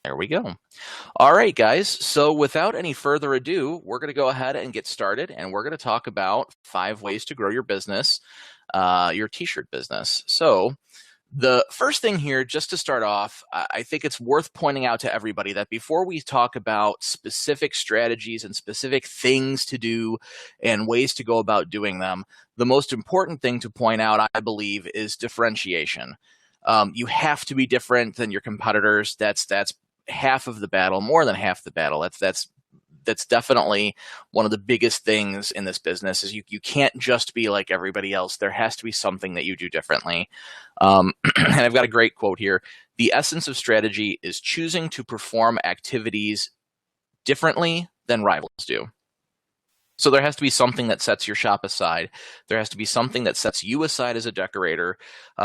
There we go. All right, guys. So without any further ado, we're going to go ahead and get started, and we're going to talk about 5 ways to grow your business, your t-shirt business. So the first thing here, just to start off, I think it's worth pointing out to everybody that before we talk about specific strategies and specific things to do and ways to go about doing them, the most important thing to point out, I believe, is differentiation. You have to be different than your competitors. That's half of the battle, more than half the battle. That's definitely one of the biggest things in this business is you can't just be like everybody else. There has to be something that you do differently. And I've got a great quote here. The essence of strategy is choosing to perform activities differently than rivals do. So there has to be something that sets your shop aside. There has to be something that sets you aside as a decorator,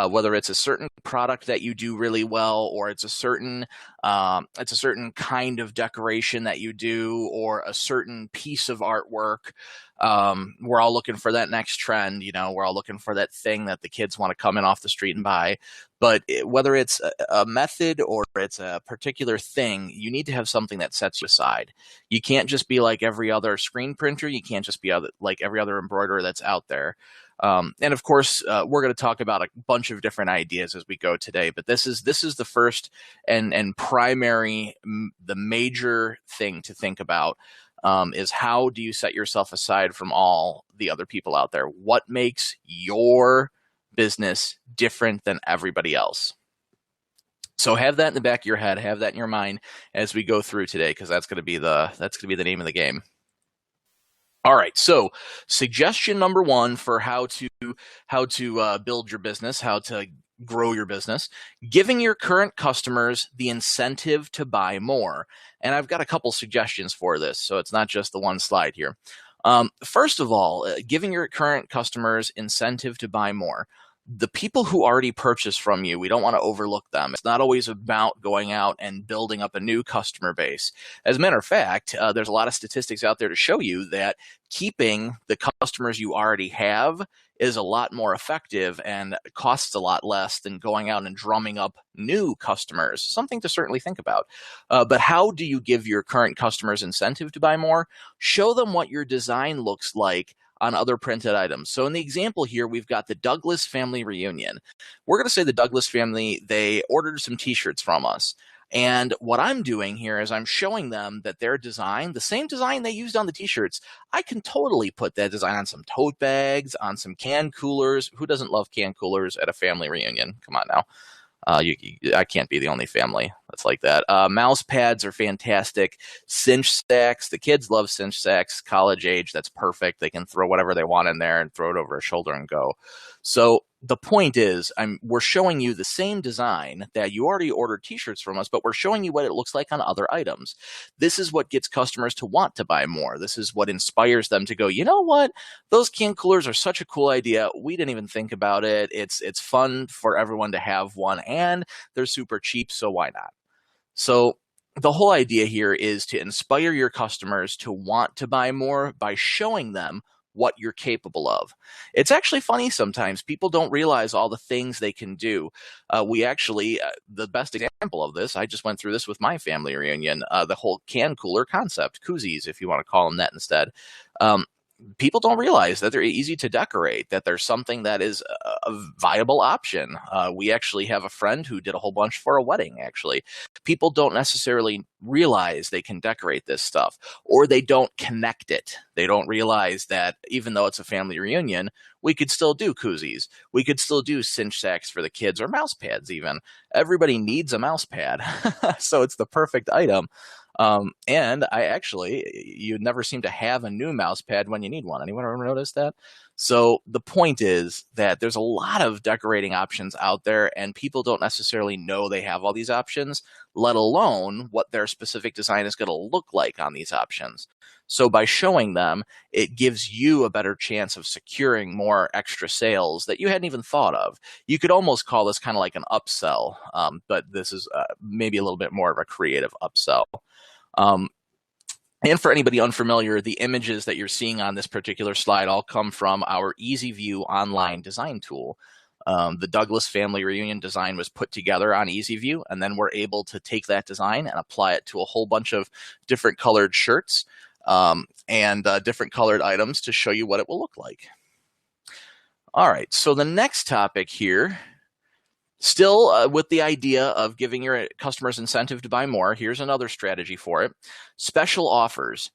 whether it's a certain product that you do really well, or it's a certain kind of decoration that you do, or a certain piece of artwork. We're all looking for that next trend. We're all looking for that thing that the kids want to come in off the street and buy. But whether it's a method or it's a particular thing, you need to have something that sets you aside. You can't just be like every other screen printer. You can't just be like every other embroiderer that's out there. And of course, we're going to talk about a bunch of different ideas as we go today. But this is the first and primary, the major thing to think about. Is how do you set yourself aside from all the other people out there? What makes your business different than everybody else? So have that in the back of your head, have that in your mind as we go through today, because that's going to be the name of the game. All right, so suggestion number one for how to build your business, how to grow your business, giving your current customers the incentive to buy more. And I've got a couple suggestions for this, so it's not just the one slide here. First of all, giving your current customers incentive to buy more. The people who already purchase from you, we don't want to overlook them. It's not always about going out and building up a new customer base. As a matter of fact, there's a lot of statistics out there to show you that keeping the customers you already have is a lot more effective and costs a lot less than going out and drumming up new customers. Something to certainly think about. But how do you give your current customers incentive to buy more? Show them what your design looks like on other printed items. So in the example here, we've got the Douglas family reunion. We're going to say the Douglas family, they ordered some t-shirts from us. And what I'm doing here is I'm showing them that their design, the same design they used on the t-shirts, I can totally put that design on some tote bags, on some can coolers. Who doesn't love can coolers at a family reunion? Come on now. I can't be the only family that's like that. Mouse pads are fantastic. Cinch sacks. The kids love cinch sacks. College age, that's perfect. They can throw whatever they want in there and throw it over a shoulder and go. So the point is, we're showing you the same design that you already ordered t-shirts from us, but we're showing you what it looks like on other items. This is what gets customers to want to buy more. This is what inspires them to go, you know what? Those can coolers are such a cool idea. We didn't even think about it. It's fun for everyone to have one, and they're super cheap, so why not? So the whole idea here is to inspire your customers to want to buy more by showing them what you're capable of. It's actually funny sometimes. People don't realize all the things they can do. The best example of this, I just went through this with my family reunion, the whole can cooler concept, koozies, if you want to call them that instead. People don't realize that they're easy to decorate, that there's something that is a viable option. We actually have a friend who did a whole bunch for a wedding, actually. People don't necessarily realize they can decorate this stuff, or they don't connect it. They don't realize that even though it's a family reunion, we could still do koozies. We could still do cinch sacks for the kids, or mouse pads even. Everybody needs a mouse pad, so it's the perfect item. And you never seem to have a new mouse pad when you need one. Anyone ever notice that? So the point is that there's a lot of decorating options out there, and people don't necessarily know they have all these options, let alone what their specific design is going to look like on these options. So by showing them, it gives you a better chance of securing more extra sales that you hadn't even thought of. You could almost call this kind of like an upsell, but this is maybe a little bit more of a creative upsell. And for anybody unfamiliar, the images that you're seeing on this particular slide all come from our Easy View online design tool. The Douglas family reunion design was put together on EasyView, and then we're able to take that design and apply it to a whole bunch of different colored shirts and different colored items to show you what it will look like. All right, so the next topic here, still with the idea of giving your customers incentive to buy more, here's another strategy for it: special offers.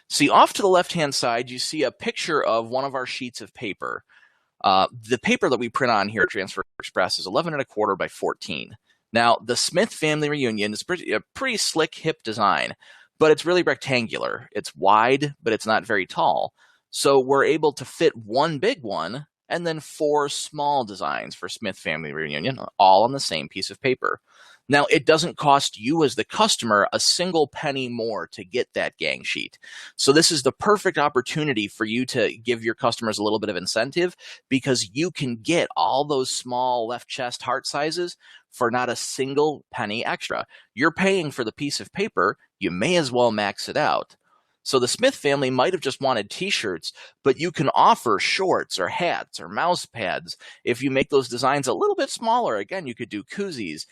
See, off to the left-hand side, you see a picture of one of our sheets of paper. The paper that we print on here at Transfer Express is 11 1/4 by 14. Now, the Smith family reunion is a pretty slick, hip design, but it's really rectangular. It's wide, but it's not very tall. So we're able to fit one big one and then 4 small designs for Smith family reunion, all on the same piece of paper. Now, it doesn't cost you as the customer a single penny more to get that gang sheet. So this is the perfect opportunity for you to give your customers a little bit of incentive, because you can get all those small left chest heart sizes for not a single penny extra. You're paying for the piece of paper, you may as well max it out. So the Smith family might have just wanted t-shirts, but you can offer shorts or hats or mouse pads. If you make those designs a little bit smaller, again, you could do koozies.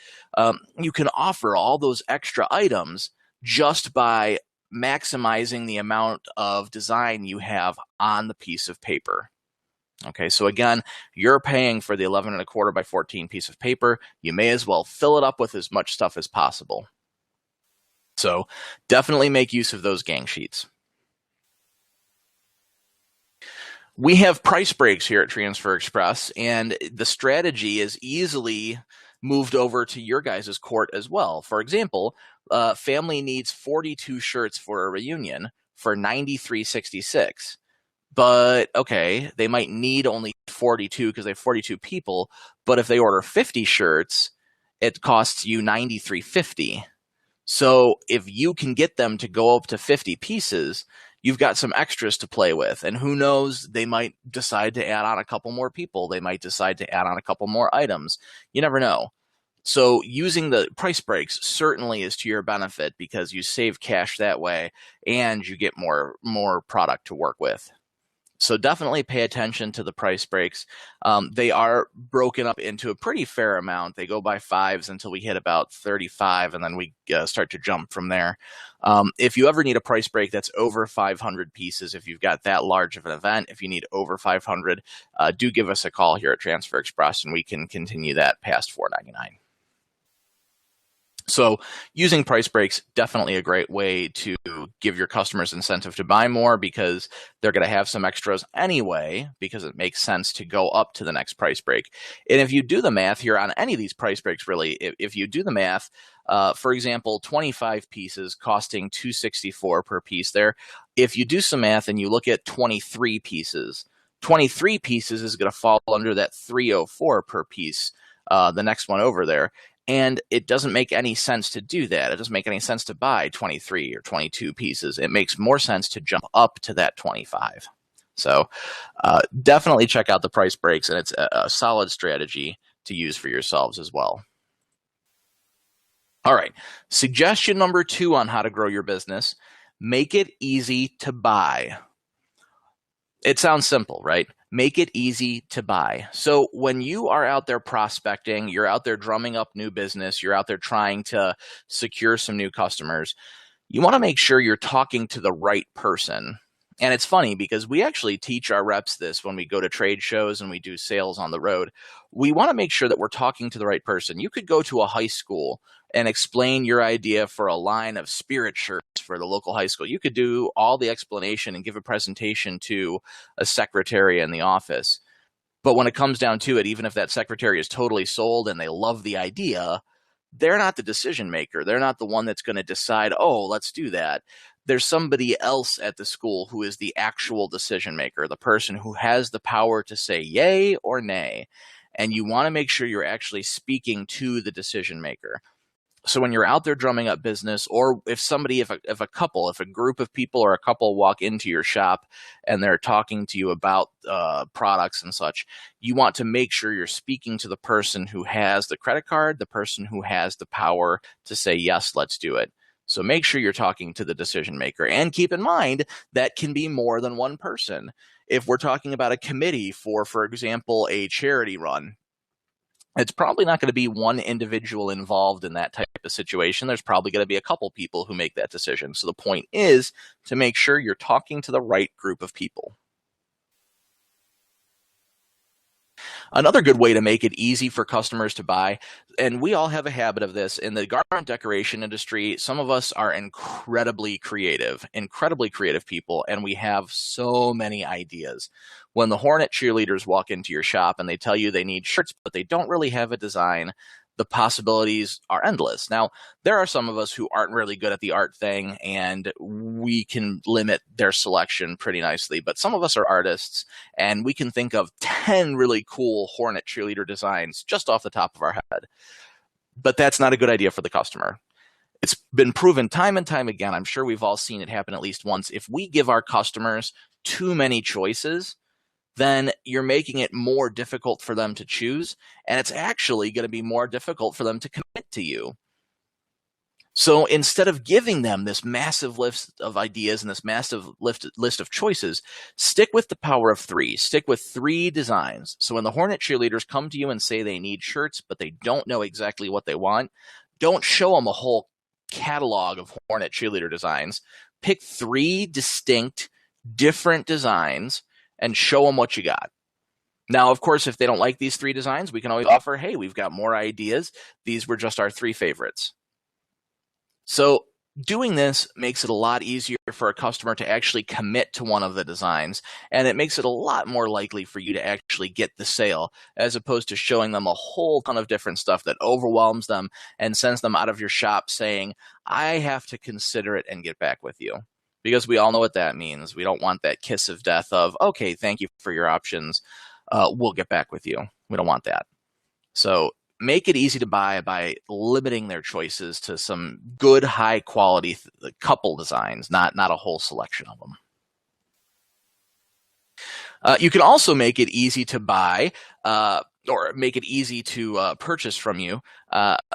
You can offer all those extra items just by maximizing the amount of design you have on the piece of paper. Okay, so again, you're paying for the 11 1/4 by 14 piece of paper. You may as well fill it up with as much stuff as possible. So definitely make use of those gang sheets. We have price breaks here at Transfer Express, and the strategy is easily moved over to your guys' court as well. For example, family needs 42 shirts for a reunion for $93.66. But okay, they might need only 42 because they have 42 people, but if they order 50 shirts, it costs you $93.50. So if you can get them to go up to 50 pieces, you've got some extras to play with. And who knows, they might decide to add on a couple more people. They might decide to add on a couple more items. You never know. So using the price breaks certainly is to your benefit, because you save cash that way and you get more product to work with. So definitely pay attention to the price breaks. They are broken up into a pretty fair amount. They go by fives until we hit about 35, and then we start to jump from there. If you ever need a price break that's over 500 pieces, if you've got that large of an event, if you need over 500, do give us a call here at Transfer Express, and we can continue that past $4.99. So using price breaks, definitely a great way to give your customers incentive to buy more, because they're going to have some extras anyway, because it makes sense to go up to the next price break. And if you do the math here on any of these price breaks, really, if you do the math, for example, 25 pieces costing $264 per piece there. If you do some math and you look at 23 pieces, 23 pieces is going to fall under that $304 per piece, the next one over there. And it doesn't make any sense to do that. It doesn't make any sense to buy 23 or 22 pieces. It makes more sense to jump up to that 25. So definitely check out the price breaks, and it's a solid strategy to use for yourselves as well. All right, suggestion number 2 on how to grow your business: make it easy to buy. It sounds simple, right? Make it easy to buy. So when you are out there prospecting, you're out there drumming up new business, you're out there trying to secure some new customers, you want to make sure you're talking to the right person. And it's funny, because we actually teach our reps this when we go to trade shows and we do sales on the road. We want to make sure that we're talking to the right person. You could go to a high school and explain your idea for a line of spirit shirts for the local high school. You could do all the explanation and give a presentation to a secretary in the office. But when it comes down to it, even if that secretary is totally sold and they love the idea, they're not the decision maker. They're not the one that's going to decide, oh, let's do that. There's somebody else at the school who is the actual decision maker, the person who has the power to say yay or nay. And you want to make sure you're actually speaking to the decision maker. So when you're out there drumming up business, or if a group of people or a couple walk into your shop and they're talking to you about products and such, you want to make sure you're speaking to the person who has the credit card, the person who has the power to say, yes, let's do it. So make sure you're talking to the decision maker, and keep in mind that can be more than one person. If we're talking about a committee for example, a charity run, It's probably not going to be one individual involved in that type of situation. There's probably going to be a couple people who make that decision. So the point is to make sure you're talking to the right group of people. Another good way to make it easy for customers to buy, and we all have a habit of this in the garment decoration industry, some of us are incredibly creative people, and we have so many ideas. When the Hornet cheerleaders walk into your shop and they tell you they need shirts, but they don't really have a design, the possibilities are endless. Now, there are some of us who aren't really good at the art thing, and we can limit their selection pretty nicely. But some of us are artists, and we can think of 10 really cool Hornet cheerleader designs just off the top of our head. But that's not a good idea for the customer. It's been proven time and time again. I'm sure we've all seen it happen at least once. If we give our customers too many choices, then you're making it more difficult for them to choose, and it's actually going to be more difficult for them to commit to you. So instead of giving them this massive list of ideas and this massive list of choices, stick with the power of three. Stick with 3 designs. So when the Hornet cheerleaders come to you and say they need shirts, but they don't know exactly what they want, don't show them a whole catalog of Hornet cheerleader designs. Pick 3 distinct, different designs and show them what you got. Now, of course, if they don't like these 3 designs, we can always offer, hey, we've got more ideas. These were just our 3 favorites. So doing this makes it a lot easier for a customer to actually commit to one of the designs, and it makes it a lot more likely for you to actually get the sale, as opposed to showing them a whole ton of different stuff that overwhelms them and sends them out of your shop saying, I have to consider it and get back with you. Because we all know what that means. We don't want that kiss of death of, okay, thank you for your options. We'll get back with you. We don't want that. So make it easy to buy by limiting their choices to some good, high quality couple designs, not a whole selection of them. You can also make it easy to buy or make it easy to purchase from you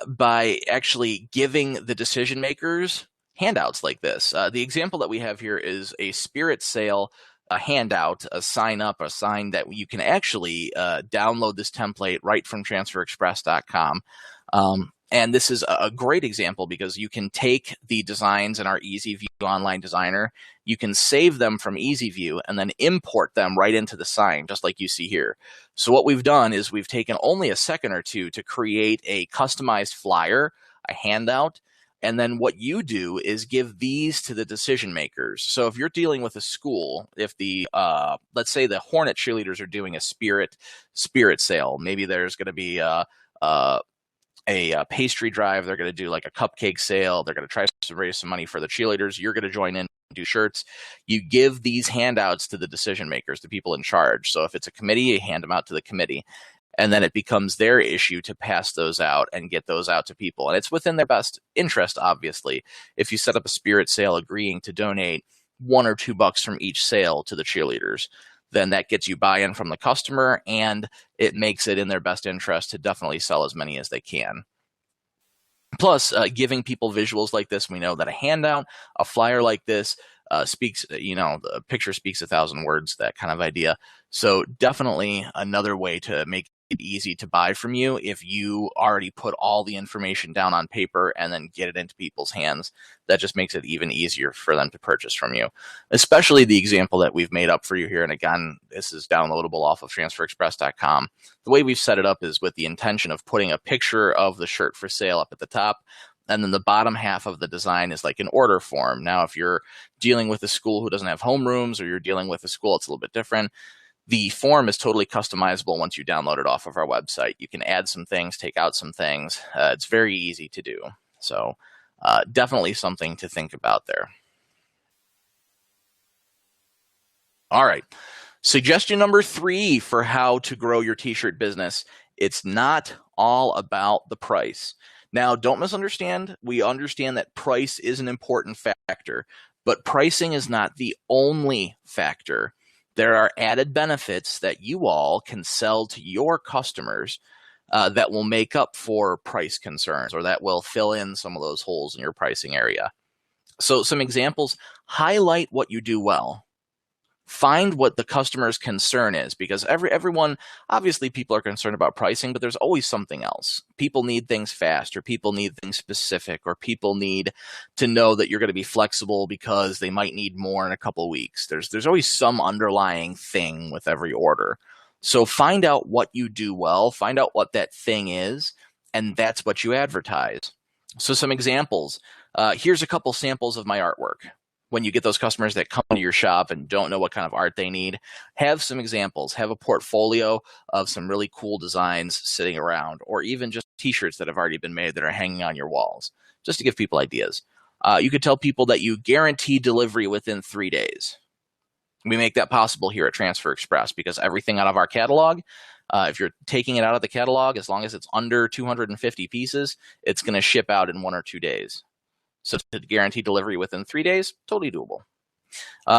by actually giving the decision makers handouts like this. The example that we have here is a spirit sale, a handout, a sign up, a sign that you can actually download this template right from transferexpress.com. And this is a great example because you can take the designs in our EasyView online designer, you can save them from EasyView and then import them right into the sign, just like you see here. So what we've done is we've taken only a second or two to create a customized flyer, a handout, and then what you do is give these to the decision makers. So if you're dealing with a school, if the let's say the Hornet cheerleaders are doing a spirit sale, maybe there's going to be a pastry drive. They're going to do like a cupcake sale. They're going to try to raise some money for the cheerleaders. You're going to join in and do shirts. You give these handouts to the decision makers, the people in charge. So if it's a committee, you hand them out to the committee. And then it becomes their issue to pass those out and get those out to people. And it's within their best interest, obviously. If you set up a spirit sale agreeing to donate $1 or $2 from each sale to the cheerleaders, then that gets you buy-in from the customer, and it makes it in their best interest to definitely sell as many as they can. Plus, giving people visuals like this, we know that a handout, a flyer like this speaks, the picture speaks 1,000 words, that kind of idea. So definitely another way to make it easy to buy from you if you already put all the information down on paper and then get it into people's hands. That just makes it even easier for them to purchase from you, especially the example that we've made up for you here. And again, this is downloadable off of transferexpress.com. The way we've set it up is with the intention of putting a picture of the shirt for sale up at the top, and then the bottom half of the design is like an order form. Now, if you're dealing with a school who doesn't have homerooms, or you're dealing with a school that's a little bit different, the form is totally customizable once you download it off of our website. You can add some things, take out some things. It's very easy to do. So definitely something to think about there. All right. Suggestion number 3 for how to grow your t-shirt business. It's not all about the price. Now, don't misunderstand. We understand that price is an important factor, but pricing is not the only factor. There are added benefits that you all can sell to your customers that will make up for price concerns, or that will fill in some of those holes in your pricing area. So some examples: highlight what you do well. Find what the customer's concern is, because everyone, obviously people are concerned about pricing, but there's always something else. People need things fast, or people need things specific, or people need to know that you're going to be flexible because they might need more in a couple weeks. There's always some underlying thing with every order. So find out what you do well, find out what that thing is, and that's what you advertise. So some examples. Here's a couple samples of my artwork. When you get those customers that come to your shop and don't know what kind of art they need, have some examples, have a portfolio of some really cool designs sitting around, or even just t-shirts that have already been made that are hanging on your walls, just to give people ideas. You could tell people that you guarantee delivery within 3 days. We make that possible here at Transfer Express because everything out of our catalog, if you're taking it out of the catalog, as long as it's under 250 pieces, it's going to ship out in 1 or 2 days. So to guarantee delivery within 3 days, totally doable.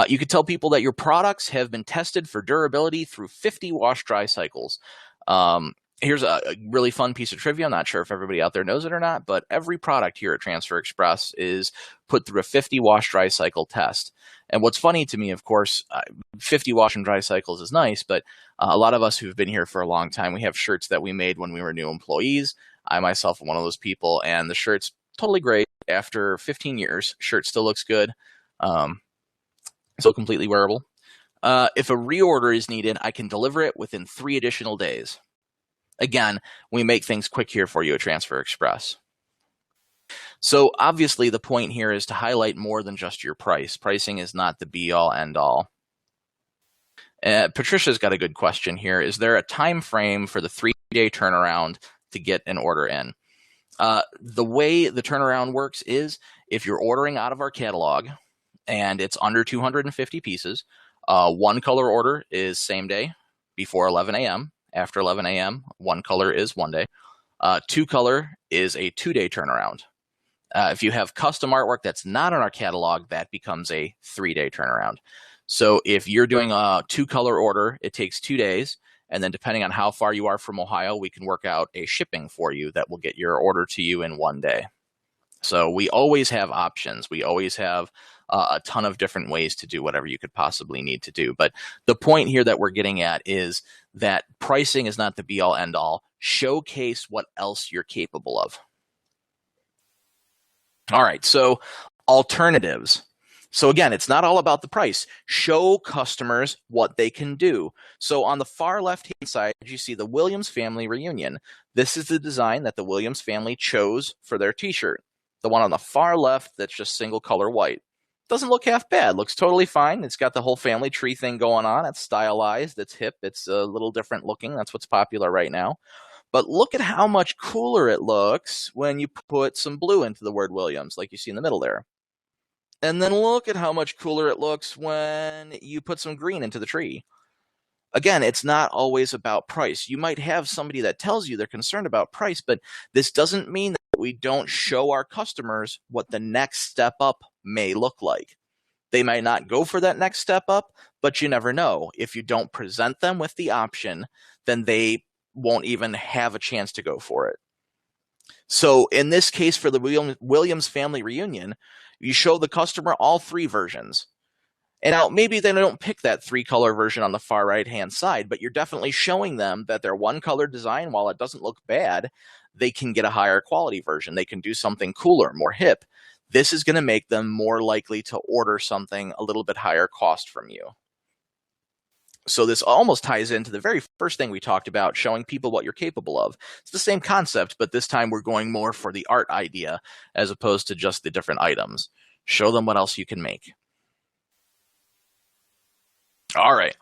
You could tell people that your products have been tested for durability through 50 wash-dry cycles. Here's a really fun piece of trivia. I'm not sure if everybody out there knows it or not, but every product here at Transfer Express is put through a 50 wash-dry cycle test. And what's funny to me, of course, 50 wash and dry cycles is nice, but a lot of us who've been here for a long time, we have shirts that we made when we were new employees. I myself am one of those people, and the shirt's totally great. After 15 years, shirt still looks good, still completely wearable. If a reorder is needed, I can deliver it within 3 additional days. Again, we make things quick here for you at Transfer Express. So obviously the point here is to highlight more than just your price. Pricing is not the be-all, end-all. Patricia's got a good question here. Is there a time frame for the 3-day turnaround to get an order in? The way the turnaround works is if you're ordering out of our catalog and it's under 250 pieces, one color order is same day before 11 a.m. After 11 a.m., one color is 1 day. Two color is a 2-day turnaround. If you have custom artwork that's not in our catalog, that becomes a 3-day turnaround. So if you're doing a 2-color order, it takes 2 days. And then depending on how far you are from Ohio, we can work out a shipping for you that will get your order to you in 1 day. So we always have options. We always have a ton of different ways to do whatever you could possibly need to do. But the point here that we're getting at is that pricing is not the be-all, end-all. Showcase what else you're capable of. All right, so alternatives. So again, it's not all about the price. Show customers what they can do. So on the far left-hand side, you see the Williams family reunion. This is the design that the Williams family chose for their t-shirt. The one on the far left that's just single color white. Doesn't look half bad. Looks totally fine. It's got the whole family tree thing going on. It's stylized. It's hip. It's a little different looking. That's what's popular right now. But look at how much cooler it looks when you put some blue into the word Williams, like you see in the middle there. And then look at how much cooler it looks when you put some green into the tree. Again, it's not always about price. You might have somebody that tells you they're concerned about price, but this doesn't mean that we don't show our customers what the next step up may look like. They might not go for that next step up, but you never know. If you don't present them with the option, then they won't even have a chance to go for it. So in this case, for the Williams family reunion, you show the customer all 3 versions. And now maybe they don't pick that 3-color version on the far right-hand side, but you're definitely showing them that their 1-color design, while it doesn't look bad, they can get a higher quality version. They can do something cooler, more hip. This is going to make them more likely to order something a little bit higher cost from you. So this almost ties into the very first thing we talked about, showing people what you're capable of. It's the same concept, but this time we're going more for the art idea as opposed to just the different items. Show them what else you can make. All right.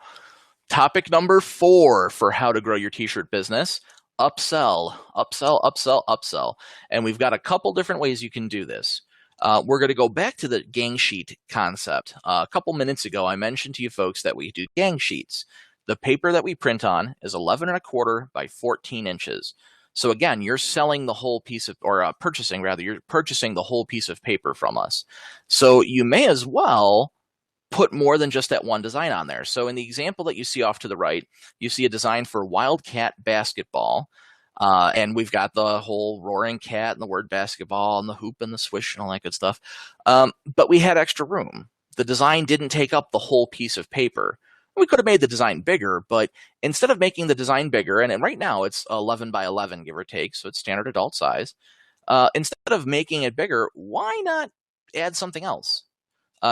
Topic number 4 for how to grow your t-shirt business: upsell, upsell, upsell, upsell. And we've got a couple different ways you can do this. We're going to go back to the gang sheet concept. A couple minutes ago, I mentioned to you folks that we do gang sheets. The paper that we print on is 11 1/4 by 14 inches. So again, you're selling the whole piece of, or purchasing rather, you're purchasing the whole piece of paper from us. So you may as well put more than just that one design on there. So in the example that you see off to the right, you see a design for Wildcat basketball. And we've got the whole roaring cat and the word basketball and the hoop and the swish and all that good stuff. But we had extra room. the design didn't take up the whole piece of paper. We could have made the design bigger, but instead of making the design bigger, and right now it's 11 by 11, give or take, so it's standard adult size. Instead of making it bigger, why not add something else?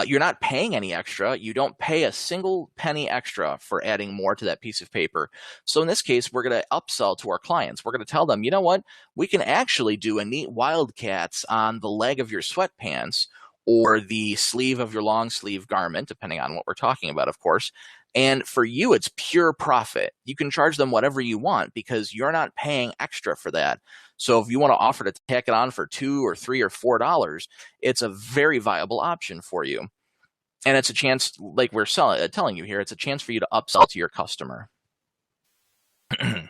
You're not paying any extra. You don't pay a single penny extra for adding more to that piece of paper. So in this case, we're going to upsell to our clients. We're going to tell them, you know what? We can actually do a neat wildcats on the leg of your sweatpants or the sleeve of your long sleeve garment, depending on what we're talking about, of course. And for you, it's pure profit. You can charge them whatever you want because you're not paying extra for that. So if you want to offer to tack it on for $2 or $3 or $4, it's a very viable option for you. And it's a chance, like we're telling you here, it's a chance for you to upsell to your customer. And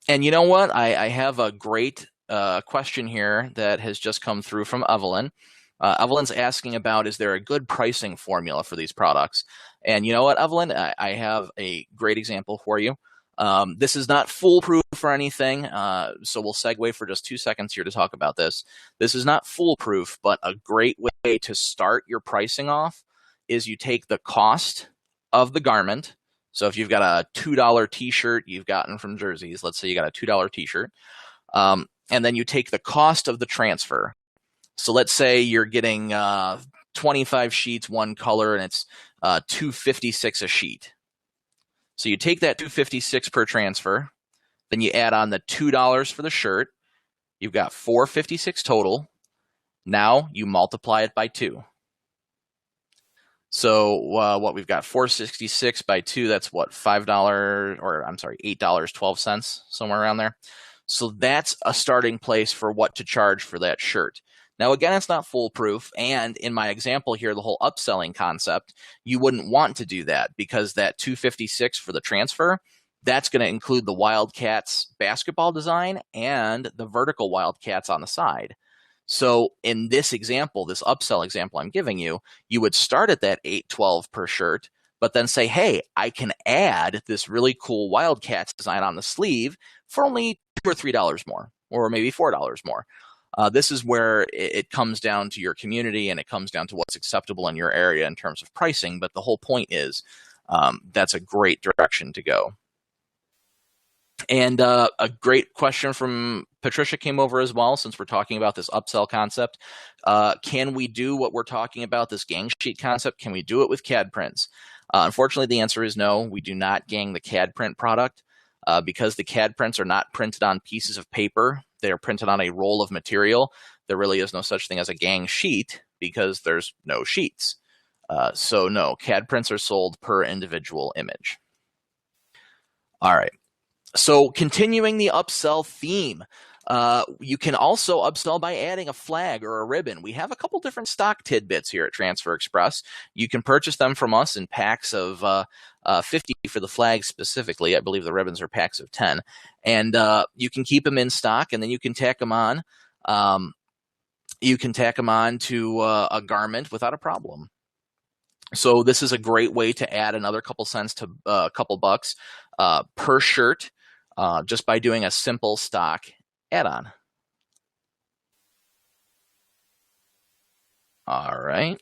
you know what? I have a great question here that has just come through from Evelyn. Evelyn's asking about, is there a good pricing formula for these products? And you know what, Evelyn? I have a great example for you. This is not foolproof or anything, so we'll segue for just 2 seconds here to talk about this. This is not foolproof, but a great way to start your pricing off is you take the cost of the garment. So if you've got a $2 t-shirt you've gotten from Jerseys, let's say you got a $2 t-shirt, and then you take the cost of the transfer. So let's say you're getting 25 sheets, one color, and it's $256 a sheet. So you take that $256 per transfer, then you add on the $2 for the shirt. You've got $456 total. Now you multiply it by 2. So what we've got, 466 by 2, that's what, $5, or I'm sorry, $8.12, somewhere around there. So that's a starting place for what to charge for that shirt. Now, again, it's not foolproof. And in my example here, the whole upselling concept, you wouldn't want to do that because that $256 for the transfer, that's going to include the Wildcats basketball design and the vertical Wildcats on the side. So in this example, this upsell example I'm giving you, you would start at that $8.12 per shirt, but then say, hey, I can add this really cool Wildcats design on the sleeve for only $2 or $3 more, or maybe $4 more. This is where it comes down to your community and it comes down to what's acceptable in your area in terms of pricing. But the whole point is that's a great direction to go. And a great question from Patricia came over as well, since we're talking about this upsell concept. Can we do what we're talking about, this gang sheet concept? Can we do it with CAD prints? Unfortunately, the answer is no. We do not gang the CAD print product because the CAD prints are not printed on pieces of paper. They are printed on a roll of material. There really is no such thing as a gang sheet because there's no sheets. So no, CAD prints are sold per individual image. All right. So continuing the upsell theme, you can also upsell by adding a flag or a ribbon. We have a couple different stock tidbits here at Transfer Express. You can purchase them from us in packs of 50 for the flags specifically. I believe the ribbons are packs of 10. And you can keep them in stock, and then you can tack them on. You can tack them on to a garment without a problem. So this is a great way to add another couple cents to a couple bucks per shirt just by doing a simple stock add-on. All right.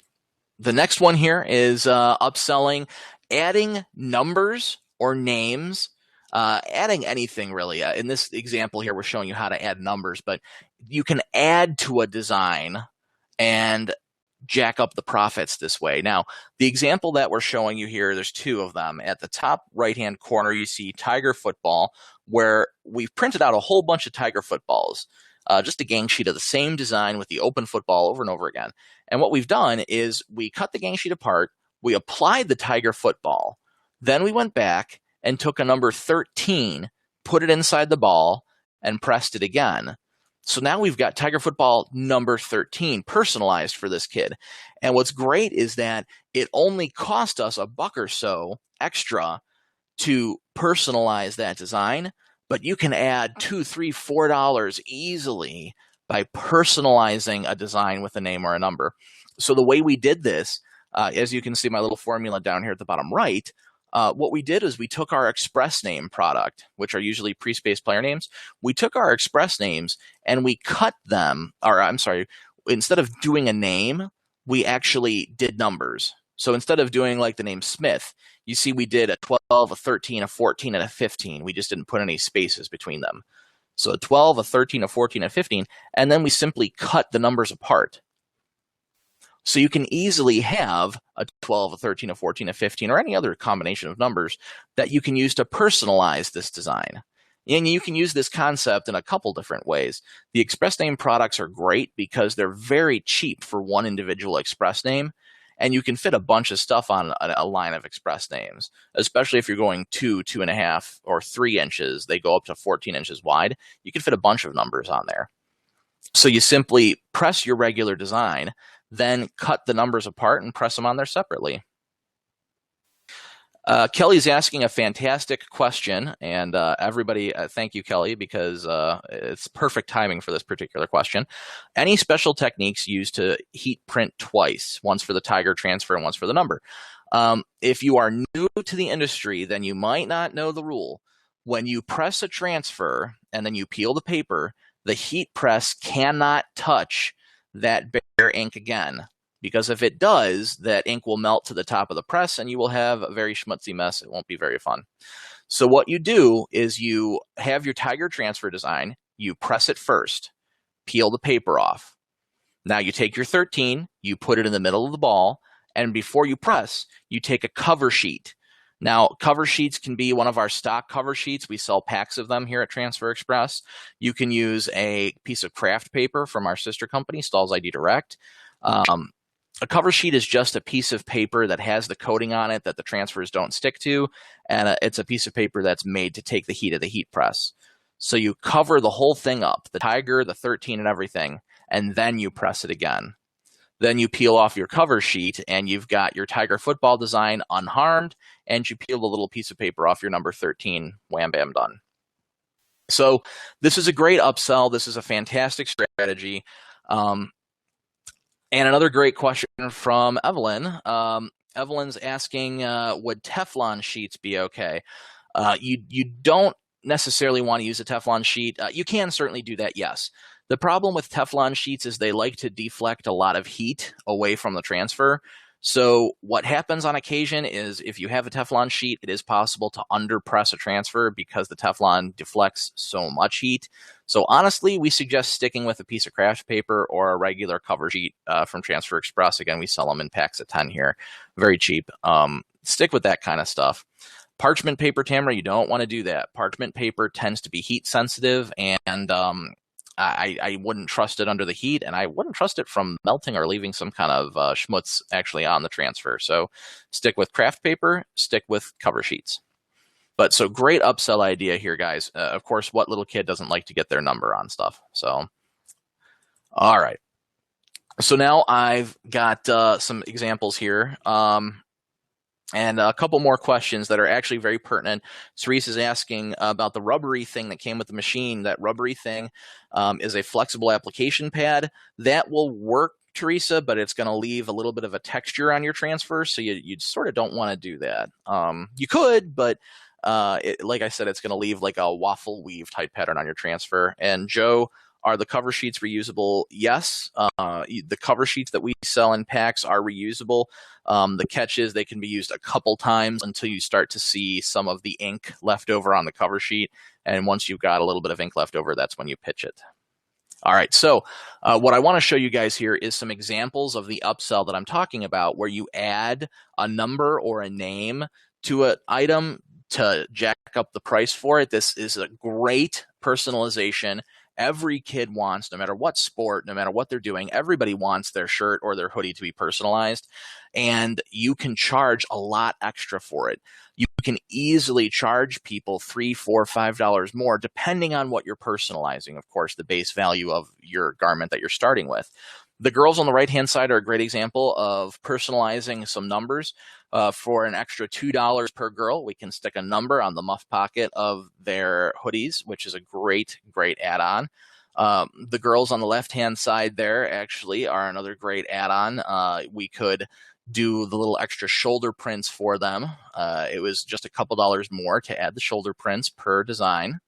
The next one here is upselling, adding numbers or names, adding anything really. In this example here, we're showing you how to add numbers, but you can add to a design and jack up the profits this way. Now, the example that we're showing you here, there's two of them. At the top right-hand corner, you see Tiger football, where we've printed out a whole bunch of Tiger footballs, just a gang sheet of the same design with the open football over and over again. And what we've done is we cut the gang sheet apart, we applied the Tiger football, then we went back and took a number 13, put it inside the ball, and pressed it again. So now we've got Tiger football number 13 personalized for this kid. And what's great is that it only cost us $1 or so extra to personalize that design, but you can add $2, $3, $4 easily by personalizing a design with a name or a number. So the way we did this, as you can see my little formula down here at the bottom right, what we did is we took our express name product, which are usually pre-spaced player names. We took our express names and we cut them, or I'm sorry, instead of doing a name, we actually did numbers. So instead of doing like the name Smith, you see we did a 12, a 13, a 14, and a 15. We just didn't put any spaces between them. So a 12, a 13, a 14, and a 15, and then we simply cut the numbers apart. So you can easily have a 12, a 13, a 14, a 15, or any other combination of numbers that you can use to personalize this design. And you can use this concept in a couple different ways. The express name products are great because they're very cheap for one individual express name, and you can fit a bunch of stuff on a line of express names, especially if you're going 2, 2.5, or 3 inches. They go up to 14 inches wide. You can fit a bunch of numbers on there. So you simply press your regular design, then cut the numbers apart and press them on there separately. Kelly's asking a fantastic question, and everybody, thank you, Kelly, because it's perfect timing for this particular question. Any special techniques used to heat print twice, once for the Tiger transfer and once for the number? If you are new to the industry, then you might not know the rule. When you press a transfer and then you peel the paper, the heat press cannot touch that bare ink again. Because if it does, that ink will melt to the top of the press and you will have a very schmutzy mess. It won't be very fun. So what you do is you have your Tiger transfer design, you press it first, peel the paper off. Now you take your 13, you put it in the middle of the ball, and before you press, you take a cover sheet. Now, cover sheets can be one of our stock cover sheets. We sell packs of them here at Transfer Express. You can use a piece of craft paper from our sister company, Stalls ID Direct. A cover sheet is just a piece of paper that has the coating on it that the transfers don't stick to, and it's a piece of paper that's made to take the heat of the heat press. So you cover the whole thing up, the Tiger, the 13, and everything, and then you press it again. Then you peel off your cover sheet, and you've got your Tiger football design unharmed, and you peel the little piece of paper off your number 13, wham, bam, done. So this is a great upsell. This is a fantastic strategy. And another great question from Evelyn. Evelyn's asking, would Teflon sheets be okay? You don't necessarily want to use a Teflon sheet. You can certainly do that, yes. The problem with Teflon sheets is they like to deflect a lot of heat away from the transfer. So what happens on occasion is if you have a Teflon sheet, it is possible to underpress a transfer because the Teflon deflects so much heat. So honestly, we suggest sticking with a piece of craft paper or a regular cover sheet from Transfer Express. Again, we sell them in packs of 10 here. Very cheap. Stick with that kind of stuff. Parchment paper, Tamara, you don't want to do that. Parchment paper tends to be heat sensitive, and I wouldn't trust it under the heat, and I wouldn't trust it from melting or leaving some kind of schmutz actually on the transfer. So stick with craft paper, stick with cover sheets. But so great upsell idea here, guys. Of course, what little kid doesn't like to get their number on stuff? So, all right. So now I've got some examples here. And a couple more questions that are actually very pertinent. Cerise is asking about the rubbery thing that came with the machine. That rubbery thing is a flexible application pad. That will work, Teresa, but it's going to leave a little bit of a texture on your transfer, so you sort of don't want to do that. You could, but like I said, it's going to leave like a waffle weave type pattern on your transfer. And Joe, are the cover sheets reusable? Yes. The cover sheets that we sell in packs are reusable. The catch is they can be used a couple times until you start to see some of the ink left over on the cover sheet. And once you've got a little bit of ink left over, that's when you pitch it. All right, so what I want to show you guys here is some examples of the upsell that I'm talking about where you add a number or a name to an item to jack up the price for it. This is a great personalization. Every kid wants, no matter what sport, no matter what they're doing, everybody wants their shirt or their hoodie to be personalized, and you can charge a lot extra for it. You can easily charge people $3, $4, $5 more, depending on what you're personalizing. Of course, the base value of your garment that you're starting with. The girls on the right-hand side are a great example of personalizing some numbers. For an extra $2 per girl, we can stick a number on the muff pocket of their hoodies, which is a great, great add-on. The girls on the left-hand side there actually are another great add-on. We could do the little extra shoulder prints for them. It was just a couple dollars more to add the shoulder prints per design.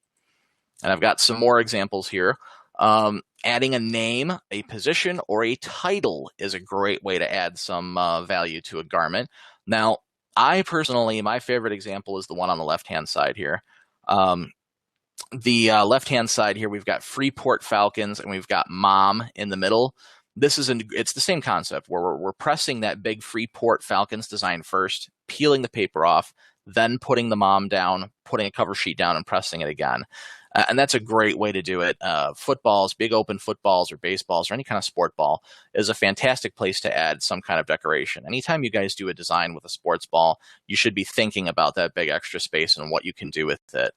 And I've got some more examples here. Adding a name, a position, or a title is a great way to add some value to a garment. Now, I personally, my favorite example is the one on the left-hand side here. The left-hand side here, we've got Freeport Falcons and we've got Mom in the middle. It's the same concept where we're pressing that big Freeport Falcons design first, peeling the paper off, then putting the Mom down, putting a cover sheet down, and pressing it again. And that's a great way to do it. Footballs, big open footballs or baseballs or any kind of sport ball is a fantastic place to add some kind of decoration. Anytime you guys do a design with a sports ball, you should be thinking about that big extra space and what you can do with it.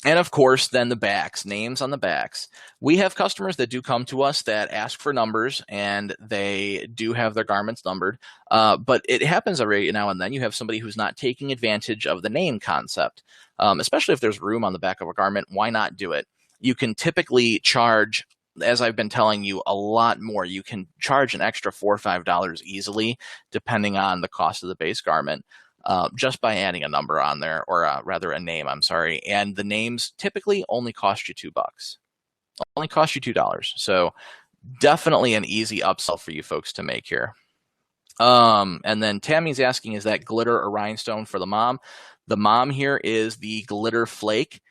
And of course, then the backs, names on the backs. We have customers that do come to us that ask for numbers, and they do have their garments numbered. But it happens every now and then. You have somebody who's not taking advantage of the name concept, especially if there's room on the back of a garment. Why not do it? You can typically charge, as I've been telling you, a lot more. You can charge an extra $4 or $5 easily, depending on the cost of the base garment. Just by adding a number on there, or rather a name, I'm sorry. And the names typically only cost you $2. Only cost you $2. So definitely an easy upsell for you folks to make here. And then Tammy's asking, is that glitter or rhinestone for the Mom? The Mom here is the glitter flake.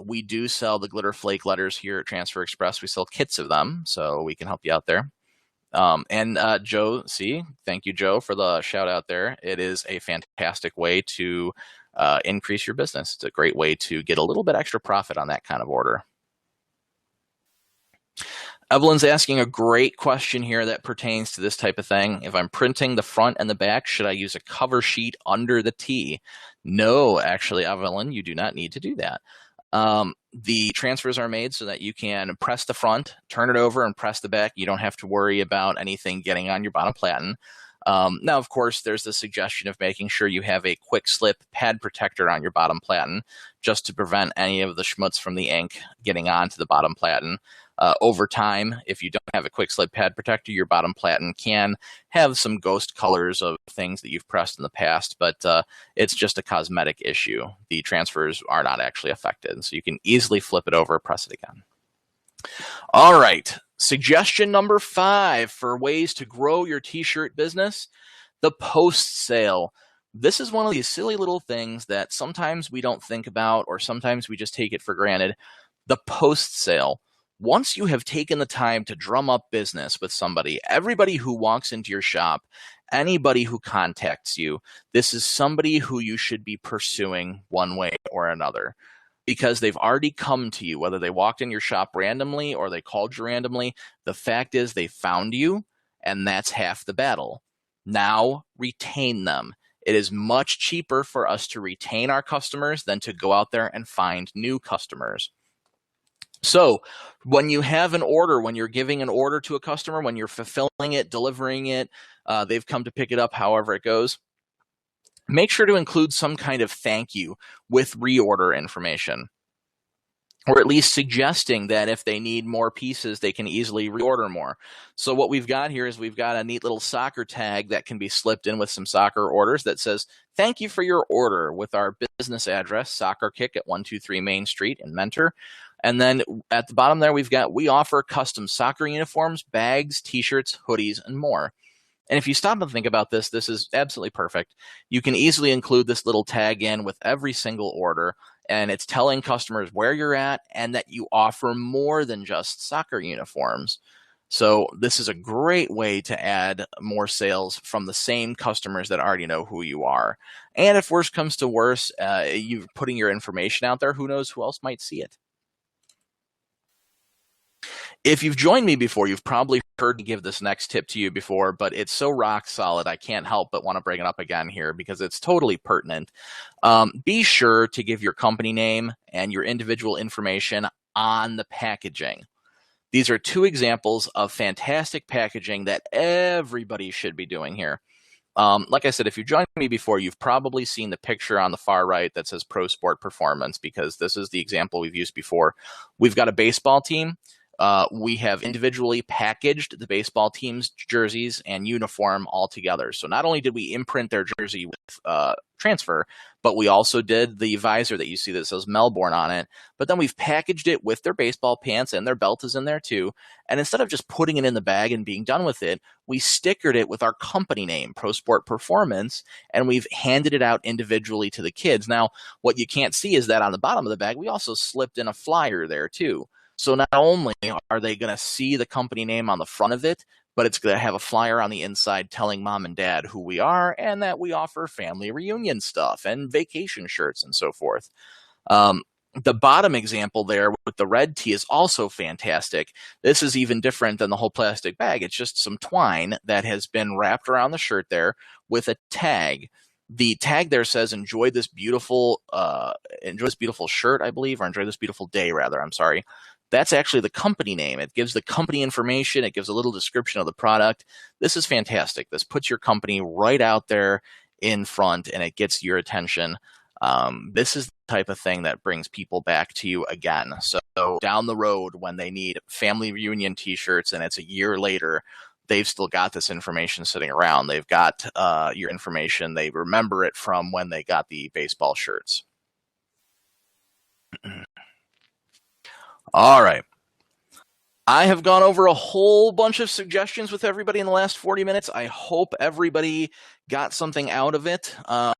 We do sell the glitter flake letters here at Transfer Express. We sell kits of them, so we can help you out there. And Joe C., thank you, Joe, for the shout out there. It is a fantastic way to increase your business. It's a great way to get a little bit extra profit on that kind of order. Evelyn's asking a great question here that pertains to this type of thing. If I'm printing the front and the back, should I use a cover sheet under the T? No, actually, Evelyn, you do not need to do that. The transfers are made so that you can press the front, turn it over, and press the back. You don't have to worry about anything getting on your bottom platen. Now, of course, there's the suggestion of making sure you have a quick slip pad protector on your bottom platen, just to prevent any of the schmutz from the ink getting onto the bottom platen. Over time, if you don't have a quick slip pad protector, your bottom platen can have some ghost colors of things that you've pressed in the past, but it's just a cosmetic issue. The transfers are not actually affected, so you can easily flip it over, press it again. All right, suggestion number 5 for ways to grow your t-shirt business, the post sale. This is one of these silly little things that sometimes we don't think about, or sometimes we just take it for granted. The post sale. Once you have taken the time to drum up business with somebody, everybody who walks into your shop, anybody who contacts you, this is somebody who you should be pursuing one way or another, because they've already come to you, whether they walked in your shop randomly or they called you randomly. The fact is they found you, and that's half the battle. Now retain them. It is much cheaper for us to retain our customers than to go out there and find new customers. So when you have an order, when you're giving an order to a customer, when you're fulfilling it, delivering it, they've come to pick it up, however it goes, make sure to include some kind of thank you with reorder information, or at least suggesting that if they need more pieces, they can easily reorder more. So what we've got here is we've got a neat little soccer tag that can be slipped in with some soccer orders that says, thank you for your order, with our business address, Soccer Kick at 123 Main Street in Mentor. And then at the bottom there, we offer custom soccer uniforms, bags, t-shirts, hoodies, and more. And if you stop and think about this, this is absolutely perfect. You can easily include this little tag in with every single order, and it's telling customers where you're at and that you offer more than just soccer uniforms. So this is a great way to add more sales from the same customers that already know who you are. And if worse comes to worse, you're putting your information out there, who knows who else might see it. If you've joined me before, you've probably heard me give this next tip to you before, but it's so rock solid, I can't help but want to bring it up again here because it's totally pertinent. Be sure to give your company name and your individual information on the packaging. These are 2 examples of fantastic packaging that everybody should be doing here. Like I said, if you've joined me before, you've probably seen the picture on the far right that says Pro Sport Performance, because this is the example we've used before. We've got a baseball team. we have individually packaged the baseball team's jerseys and uniform all together. So not only did we imprint their jersey with transfer, but we also did the visor that you see that says Melbourne on it. But then we've packaged it with their baseball pants, and their belt is in there too. And instead of just putting it in the bag and being done with it, we stickered it with our company name, Pro Sport Performance, and we've handed it out individually to the kids. Now, what you can't see is that on the bottom of the bag, we also slipped in a flyer there too. So not only are they going to see the company name on the front of it, but it's going to have a flyer on the inside telling mom and dad who we are and that we offer family reunion stuff and vacation shirts and so forth. The bottom example there with the red tee is also fantastic. This is even different than the whole plastic bag. It's just some twine that has been wrapped around the shirt there with a tag. The tag there says, enjoy this beautiful shirt, I believe, or enjoy this beautiful day, rather. I'm sorry. That's actually the company name. It gives the company information. It gives a little description of the product. This is fantastic. This puts your company right out there in front, and it gets your attention. This is the type of thing that brings people back to you again. So down the road, when they need family reunion t-shirts and it's a year later, they've still got this information sitting around. They've got your information. They remember it from when they got the baseball shirts. All right. I have gone over a whole bunch of suggestions with everybody in the last 40 minutes. I hope everybody got something out of it. I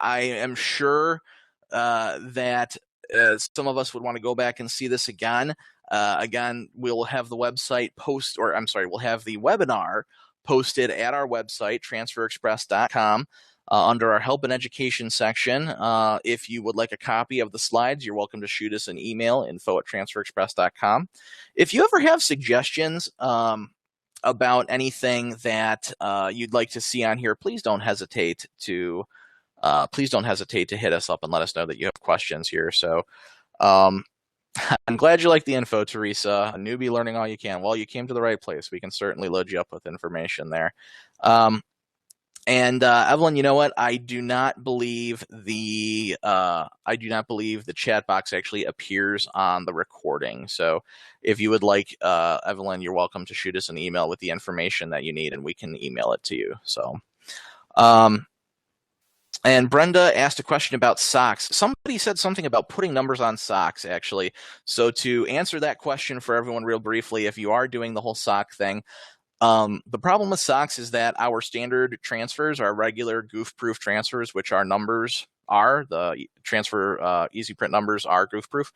am sure that some of us would want to go back and see this again. Again, we'll have the website we'll have the webinar posted at our website, transferexpress.com. Under our help and education section. If you would like a copy of the slides, you're welcome to shoot us an email, info@transferexpress.com. If you ever have suggestions about anything that you'd like to see on here, please don't hesitate to hit us up and let us know that you have questions here. So I'm glad you like the info, Teresa. A newbie learning all you can. Well, you came to the right place. We can certainly load you up with information there. And Evelyn, you know what? I do not believe the chat box actually appears on the recording. So if you would like, Evelyn, you're welcome to shoot us an email with the information that you need, and we can email it to you. So, and Brenda asked a question about socks. Somebody said something about putting numbers on socks, actually. So to answer that question for everyone real briefly, if you are doing the whole sock thing, the problem with socks is that our standard transfers, our regular goof-proof transfers, which our numbers are, the transfer easy print numbers are goof-proof.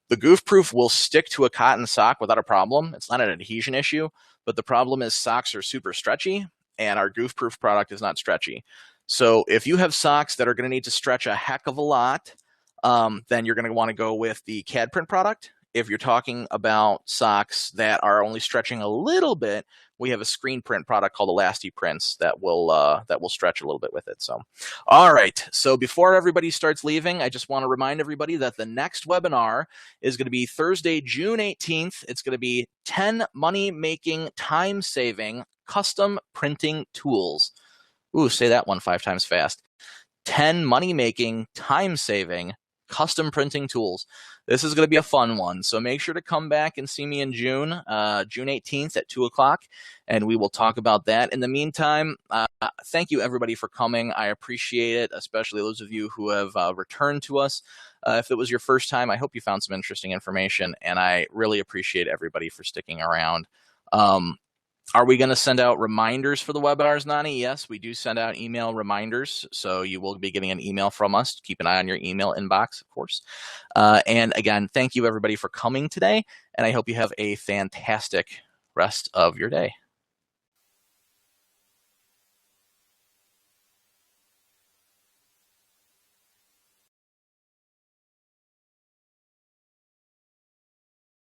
The goof-proof will stick to a cotton sock without a problem. It's not an adhesion issue, but the problem is socks are super stretchy, and our goof-proof product is not stretchy. So if you have socks that are going to need to stretch a heck of a lot, then you're going to want to go with the CAD print product. If you're talking about socks that are only stretching a little bit, we have a screen print product called Elasti Prints that will stretch a little bit with it. So, all right. So before everybody starts leaving, I just want to remind everybody that the next webinar is going to be Thursday, June 18th. It's going to be 10 money-making, time-saving, custom printing tools. Ooh, say that one 5 times fast. 10 money-making, time-saving, custom printing tools. This is going to be a fun one. So make sure to come back and see me in June 18th at 2 o'clock, and we will talk about that. In the meantime, thank you everybody for coming. I appreciate it, especially those of you who have returned to us. If it was your first time, I hope you found some interesting information, and I really appreciate everybody for sticking around. Are we going to send out reminders for the webinars, Nani? Yes, we do send out email reminders. So you will be getting an email from us. Keep an eye on your email inbox, of course. And again, thank you everybody for coming today. And I hope you have a fantastic rest of your day.